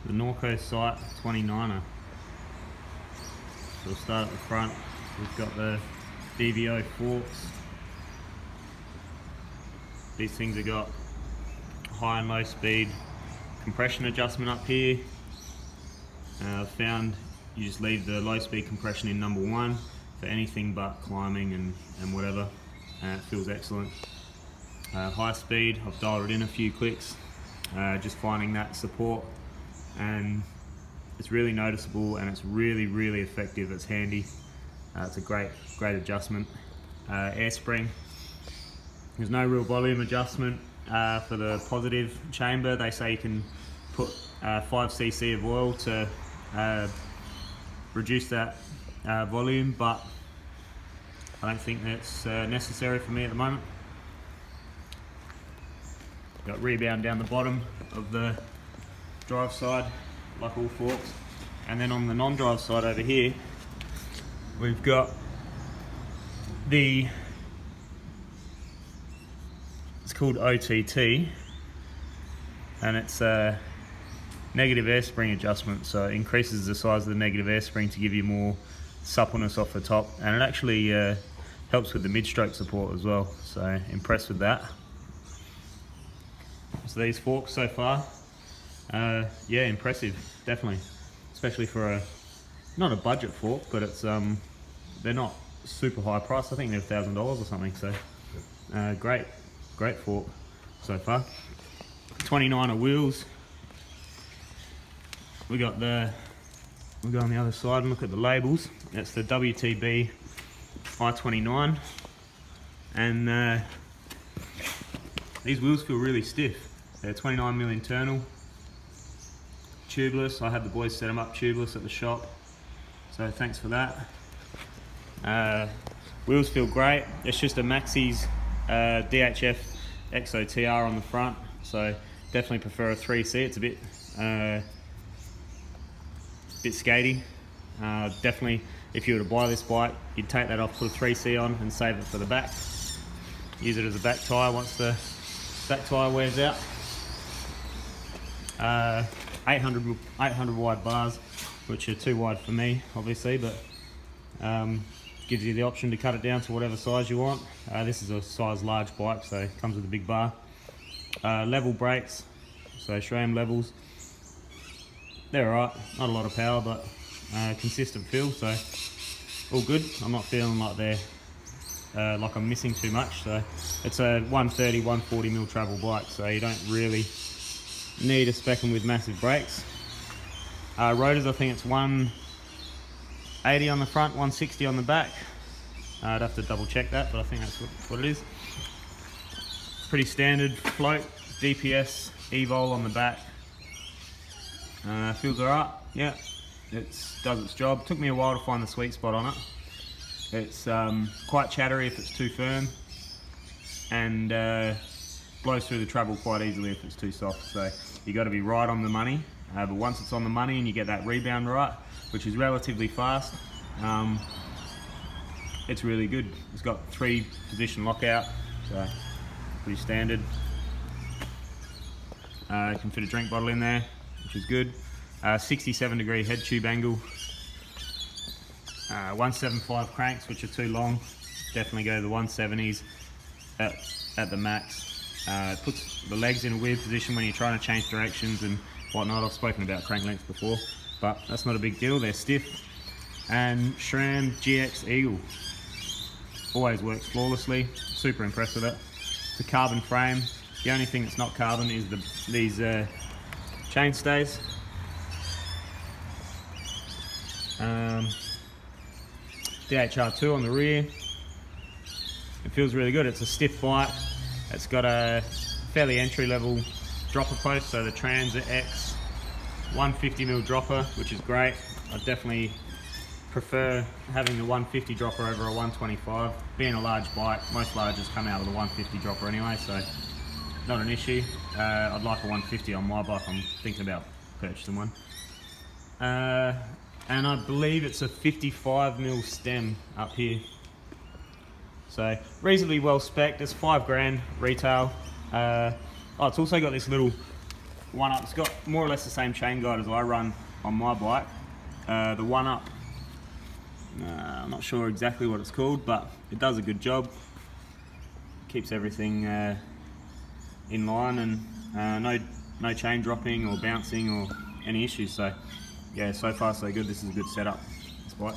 the Norco Sight 29er. So we'll start at the front. We've got the DVO forks. These things have got high and low speed compression adjustment up here. I've found you just leave the low speed compression in number 1 for anything but climbing and whatever. It feels excellent. High speed, I've dialed it in a few clicks, just finding that support, and it's really noticeable and it's really effective. It's handy. It's a great adjustment. Air spring, there's no real volume adjustment for the positive chamber. They say you can put 5 cc of oil to reduce that volume, but I don't think that's necessary for me at the moment. Got rebound down the bottom of the drive side, like all forks. And then on the non-drive side over here, we've got it's called OTT, and it's a negative air spring adjustment. So it increases the size of the negative air spring to give you more suppleness off the top, and it actually helps with the mid-stroke support as well. So impressed with that. So these forks so far, yeah, impressive, definitely, especially for not a budget fork, but it's they're not super high price. I think they're $1,000 or something. So great fork so far. 29er wheels. We'll go on the other side and look at the labels. That's the WTB I-29, and these wheels feel really stiff. They're 29mm internal, tubeless. I had the boys set them up tubeless at the shop, so thanks for that. Wheels feel great. It's just a Maxxis DHF XOTR on the front, so definitely prefer a 3C. It's a bit skatey. Definitely, if you were to buy this bike, you'd take that off, put a 3C on and save it for the back. Use it as a back tyre once the back tyre wears out. 800 wide bars, which are too wide for me obviously, but gives you the option to cut it down to whatever size you want. This is a size large bike, so it comes with a big bar. Level brakes, so SRAM levels. They're alright, not a lot of power, but consistent feel, so all good. I'm not feeling like they're like I'm missing too much. So it's a 140mm travel bike, so you don't really need a spec with massive brakes. Rotors, I think it's 180 on the front, 160 on the back. I'd have to double check that, but I think that's what it is. Pretty standard float, DPS, Evol on the back. Feels alright, yeah, it does its job. Took me a while to find the sweet spot on it. It's quite chattery if it's too firm, and blows through the travel quite easily if it's too soft. So you got to be right on the money, but once it's on the money and you get that rebound right, which is relatively fast, it's really good. It's got 3 position lockout, so pretty standard. You can fit a drink bottle in there, which is good. 67-degree head tube angle. 175 cranks, which are too long. Definitely go to the 170s at the max. It puts the legs in a weird position when you're trying to change directions and whatnot. I've spoken about crank length before, but that's not a big deal. They're stiff. And SRAM GX Eagle always works flawlessly. Super impressed with it. It's a carbon frame. The only thing that's not carbon is these chain stays. DHR2 on the rear. It feels really good. It's a stiff bike. It's got a fairly entry-level dropper post, so the Transit X 150mm dropper, which is great. I definitely prefer having the 150 dropper over a 125. Being a large bike, most larges come out with a 150 dropper anyway, so not an issue. I'd like a 150 on my bike. I'm thinking about purchasing one. And I believe it's a 55mm stem up here. So reasonably well spec'd. It's $5 grand retail. Oh, it's also got this little One Up, it's got more or less the same chain guide as I run on my bike. The One Up, I'm not sure exactly what it's called, but it does a good job. Keeps everything in line, and no chain dropping or bouncing or any issues. So yeah, so far so good. This is a good setup, this bike.